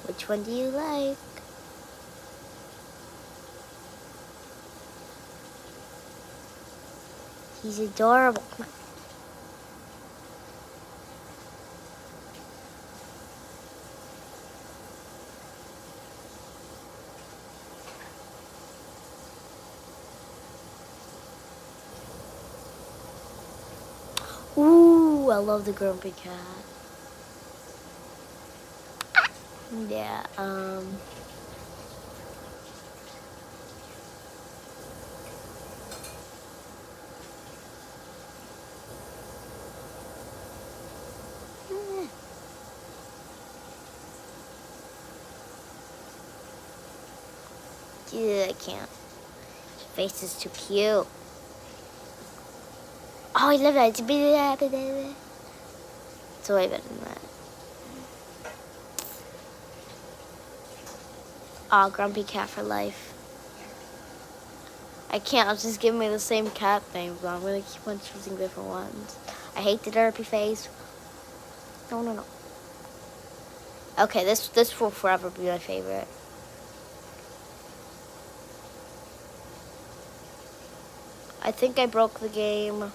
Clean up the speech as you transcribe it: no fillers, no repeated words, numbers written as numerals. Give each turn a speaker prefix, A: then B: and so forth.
A: Which one do you like? He's adorable. Ooh, I love the grumpy cat. Yeah, yeah, I can't. His face is too cute. Oh, I love that. It's way better than that. Oh, grumpy cat for life. I can't. I'll just give me the same cat thing, but I'm gonna keep on choosing different ones. I hate the derpy face. No, no, no. Okay, this will forever be my favorite. I think I broke the game.